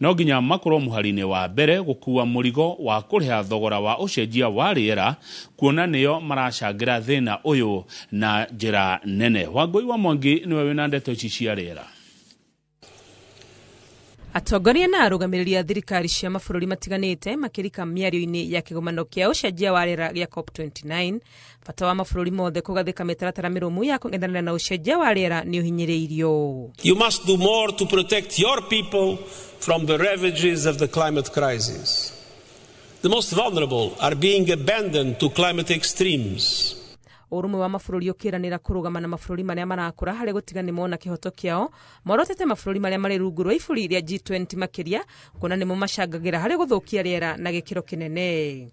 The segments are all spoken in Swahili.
no nginya makorwo muharine wa mbere gukua murigo wa kuriha thogora wa ucenjia wa riera kuona niyo marachangira thina uyu na njira nene. Wangui wa Mwangi niwe wina ndeto ici cia riera. Atongoria na arũgamĩrĩri a thirikari cia mabũrũri matiganĩte makĩrika mĩario-inĩ ya kĩgomano kĩa ũcenjia wa rĩera gĩa COP29, bata wa mabũrũri mothe kũgathĩka mĩtaratara mĩrũmu ya kũng'ethanĩra na ũcenjia wa rĩera nĩ ũhinyĩrĩirio. You must do more to protect your people from the ravages of the climate crisis. The most vulnerable are being abandoned to climate extremes. Ũrũmwe wa mabũrũri ũkĩranĩra kũrũgama na mabũrũri marĩa marakũra harĩ gũtiga nĩ mona kĩhoto kĩao, morotete mabũrũri marĩa marĩ rungu rwa ibũri rĩa G20 makĩria kuona nĩmo macangagĩra harĩ gũthũkia rĩera na gĩkĩro kĩnene.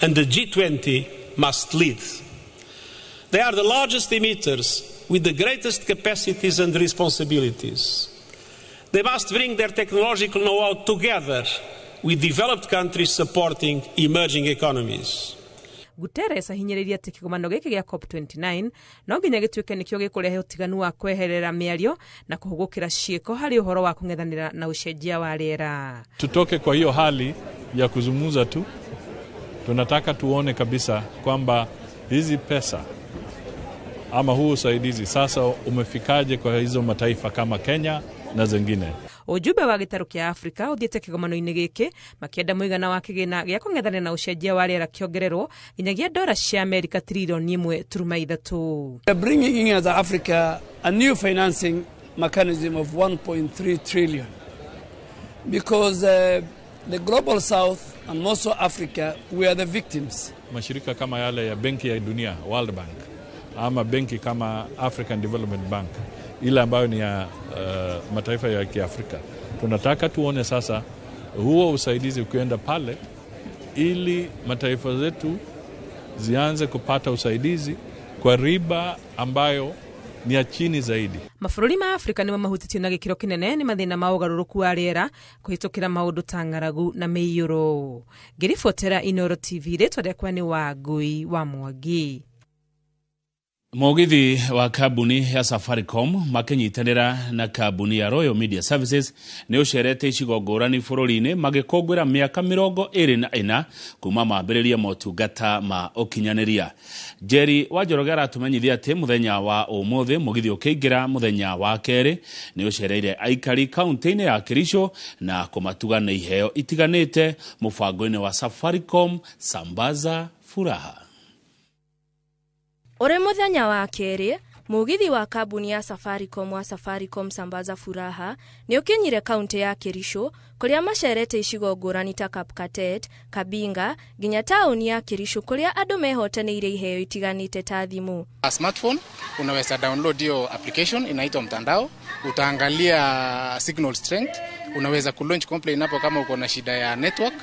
And the G20 must lead. They are the largest emitters with the greatest capacities and responsibilities. They must bring their technological know-how together with developed countries supporting emerging economies. Guterres ahinyĩrĩirie atĩ kĩgomano gĩkĩ gĩa COP29 no nginya gĩtuĩke nĩkĩo gĩkũrehe ũtiganu wa kweherera mĩario na kũhũgũkĩra ciĩko harĩ ũhoro wa kũng'ethanĩra na ũcenjia wa rĩera. Tutoke kwa hiyo hali ya kuzungumza tu, tunataka tuone kabisa kwamba hizi pesa ama huu usaidizi sasa umefikaje kwa hizo mataifa kama Kenya na zingine. Ujumbe wa gĩtarũ kĩa Afrika ũthiĩte kĩgomano-inĩ gĩkĩ makĩenda mũigana wa kĩgĩna gĩa kũng'ethanĩra na ũcenjia wa rĩera kĩongererwo nginyagia $1 cia Amerika trilioni 1.3. We are bringing in as Africa a new financing mechanism of 1.3 trillion because the global south and also Africa, we are the victims. Mashirika kama yale ya Benki ya Dunia, World Bank, ama benki kama African Development Bank, ile ambayo ni ya mataifa ya Kiafrika. Tunataka tuone sasa huo usaidizi ukienda pale ili mataifa zetu zianze kupata usaidizi kwa riba ambayo ni ya chini zaidi. Mabũrũri ma Afrika nĩmo mahutĩtio na gĩkĩro kĩnene nĩ mathĩna ma ũgarũrũku wa rĩera kũhĩtũkĩra maũndũ ta ng'aragu na mĩiyũro. Ngĩribotera Inooro TV, rĩtwa rĩakwa nĩ Wangui wa Mwangi. Mũgithi wa kambuni ya Safaricom makinyitanĩra na kambuni ya Royal Media Services nĩ ũcerete icigo ngũrani bũrũri-inĩ magĩkũngũĩra mĩaka 24 kuma mambĩrĩria motungata ma ũkinyanĩria. Jerry Wanjoroge aratumenyithia atĩ mũthenya wa ũmũthĩ mũgithi ũkĩingĩra mũthenya wa kerĩ nĩ ũcereire aikari kaunti-inĩ ya Kericho na kũmatuga na iheo itiganĩte mũbango-inĩ wa Safaricom Sambaza Furaha. Ore muthenya wa keri, mugithi wa kambuni ya Safaricom Sambaza Furaha ni ukinyire kaunti ya Kericho kuria macerete icigo ngũrani ta Kapkatet, Kabinga, nginya tauni ya Kericho kuria andu mehotanĩire iheo itiganĩte ta thimu. A smartphone unaweza download hiyo application inaitwa Mtandao, utaangalia signal strength, unaweza kulaunch complaint hapo kama uko na shida ya network,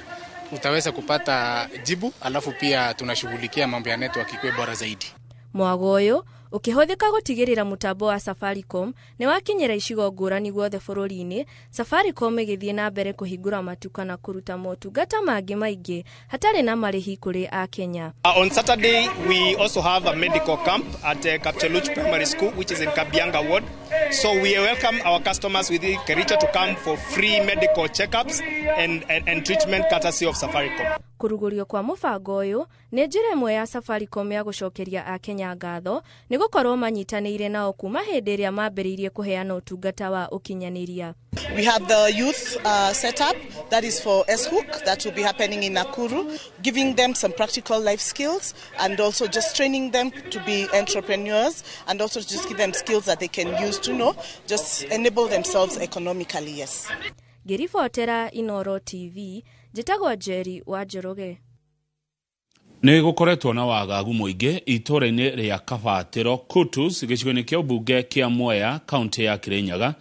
utaweza kupata jibu, alafu pia tunashughulikia mambo ya network ikwe bora zaidi. Mwago ũyũ ukihũthĩka gũtigĩrĩra mutambo wa Safaricom ni wakinyĩra icigo ngũrani guothe bũrũri-inĩ. Safaricom ĩgĩthiĩ na mbere kũhingũra matuka na kũruta motungata mangĩ maingĩ hatarĩ na marĩhi kũrĩ a Kenya. On Saturday we also have a medical camp at Kapcheluch Primary School, which is in Kabianga Ward. So we welcome our customers within Kericho to come for free medical checkups and treatment courtesy of Safaricom. Kurugurio kwa mũbango ũyũ nĩ njĩra ĩmwe ya Safaricom ya gũcokeria a Kenya ngatho nĩ gũkorwo manyitanĩire nao kuma hĩndĩ ĩrĩa mambĩrĩirie kũheana ũtungata wa ũkinyanĩria. We have the youth setup that is for S-Hook that will be happening in Nakuru, giving them some practical life skills and also just training them to be entrepreneurs and also just give them skills that they can use to just enable themselves economically. Yes. Ngĩribotera Inooro TV, njĩtagwo Jerry Wanjoroge. Nĩ gũkoretwo na wagagu mũingĩ itũũra-inĩ rĩa Kabatĩro Kutus gĩcigo-inĩ kĩa ũmbunge kĩa Mwea kaunti ya Kirinyaga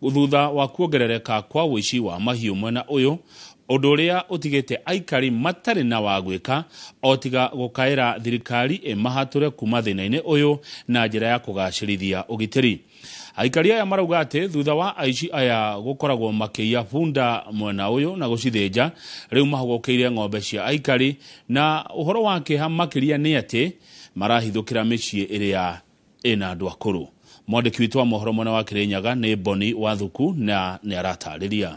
thutha wa kuongerereka kwa ũici wa mahiũ mwena ũyũ, ũndũ ũrĩa ũtigĩte aikari matarĩ na wa gwĩka o tiga gũkaĩra thirikari ĩmahatũre kuma thĩna-inĩ ũyũ na njĩra ya kũgacĩrithia ũgitĩri. Aikari aya marauga atĩ thutha wa aici aya gũkoragwo makĩiya bunda mwena ũyũ na gũcithĩnja, rĩu mahũgũkĩire ng'ombe cia aikari, na ũhoro wa kĩeha makĩria nĩ atĩ marahithũkĩra mĩciĩ ĩrĩa ĩna andũ akũrũ. Mwandĩki witũ wa mohoro mwena wa Kirinyaga nĩ Boni Wathuku na nĩ aratarĩria.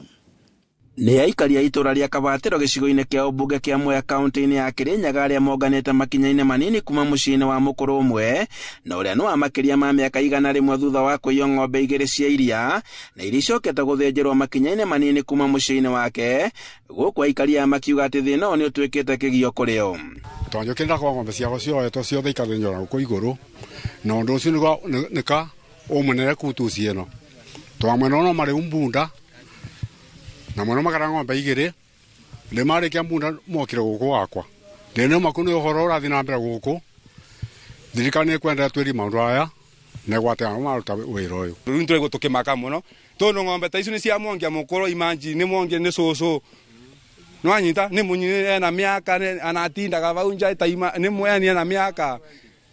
Nĩ aikari a itura rĩa Kabatĩro gĩcigo-inĩ kĩa ũmbunge kĩa Mwea kaunti-inĩ ya Kirinyaga arĩa monganĩte makinya-inĩ manini kuma mũciĩ-inĩ wa mũkũrũ ũmwe na ũrĩa nĩ wa makĩria ma mĩaka 100 thutha wa kũiywo ng'ombe 2 cia iria na iria icokete gũthĩnjĩrwo makinya-inĩ manini kuma mũciĩ-inĩ wake. Gũkũ aikari aya makiuga atĩ thĩna ũyũ nĩ ũtuĩkĩte kĩgio kũrĩ o. Twanyũkĩrĩra kwa ng'ombe ciao cioetwo ciothe ikathĩnjwo gũkũ igũrũ na ũndũ ũcio nĩka ũmũnene Kutus ĩno twamwena no marĩ umbunda na mwena magara ng'ombe 2 nĩ marĩkia mbunda mokire gũkũ wakwa ndene makunu ũhoro ũrathiĩ na mbere gũkũ thirikari nĩkwenda twĩri maũndũ aya na gwatana maruta wĩra ũyũ rĩu nĩtũrĩ gũtũkĩmaka mũno tondũ ng'ombe ta icio nĩ cia mongia mũkũrũ imanji nĩ mongia nĩ cũcũ nwanyita nĩ mũnyine na mĩaka anatindaga vau nja taima nĩ mwenia na mĩaka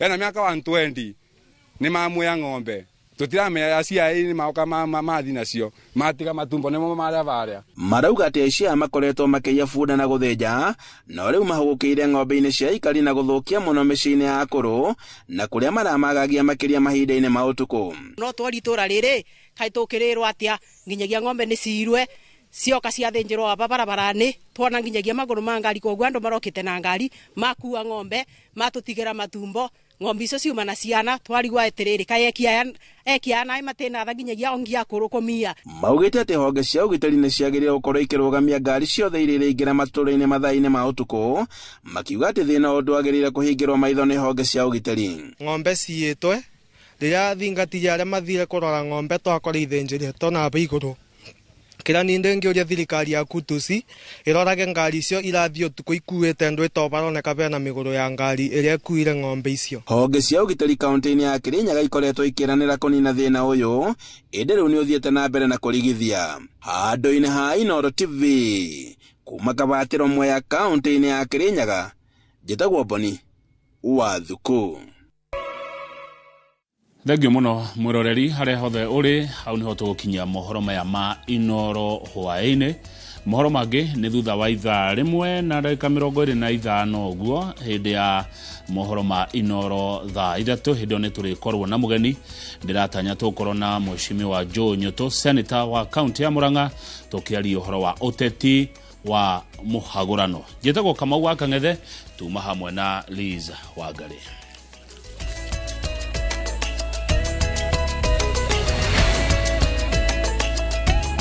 120 nĩ mamwea ng'ombe tutiramenya aciai ni mauka mathi nacio matiga matumbo nimo marĩa varĩa. Marauga atĩ aici aya makoretwo makĩiya bunda na gũthĩnja no rĩu mahũgũkĩire ng'ombe-inĩ cia aikari na gũthũkia mũno mĩciĩ-inĩ ya akũrũ na kũrĩa maramagagia makĩria mahinda-inĩ ma ũtukũ. No twari itũra rĩrĩ kaĩ tũkĩrĩrwo atĩa nginyagia ng'ombe nĩ cirwe cioka ciathĩnjĩrwo aba barabara-inĩ twona nginyagia magũrũ ma ngari koguo andũ marokĩte na ngari makua ng'ombe matũtigĩra matumbo ng'ombe icio ciuma na ciana twarigwa eterere ekia na matena nginyagia ongia kũrũkomia. Maugĩte atĩ honge cia ũgitĩri nĩ ciagĩrĩire gũkorwo ikĩrũgamia ngari ciothe iria iraingĩra matũũra-inĩ mathaa-inĩ ma ũtukũ makiuga atĩ thĩna ũndũ wagĩrĩire kũhingĩrwo maitho nĩ honge cia ũgitĩri. Ng'ombe ciĩtwe rĩrĩa thingatithia arĩa mathire kũrora ng'ombe twakora ithenjĩrĩtwo na aba igũrũ kĩrĩa niĩ ndĩngĩũria thirikari ya Kutus ĩrorage ngari icio irathiĩ ũtukũ ikuĩte andũ ĩtobaroneka bena mĩgũrũ ya ngari ĩrĩa ĩkuire ng'ombe icio. Honge cia ũgitĩri kaunti-inĩ ya Kirinyaga ikoretwo ikĩranĩra kũnina thĩna ũyũ ĩndĩ rĩu nĩ ũthiĩte na mbere na kũrigithia. Handũ-inĩ ha Inooro TV kuma Kabatĩro Mwea kaunti-inĩ ya Kirinyaga njĩtagwo Boni Wathuku. Thengio muno mwiroreri harĩa hothe ũrĩ hau nĩho tũgũkinyia mohoro maya ma Inooro hwaĩ-inĩ. Mohoro mangĩ nĩ thutha wa ithaa 1:25 ũguo hĩndĩ ya mohoro ma Inooro thaa 3 hĩndĩ nĩ tũrĩkorwo na mũgeni ndĩratanya tũkorwo na Mheshimiwa Joe Nyoto senator wa kaunti ya Murang'a tũkĩaria ũhoro wa ũteti wa mũhagũrano. Njĩtagwo Kamau wa Kang'ethe tuma hamwe na Liz Wangari.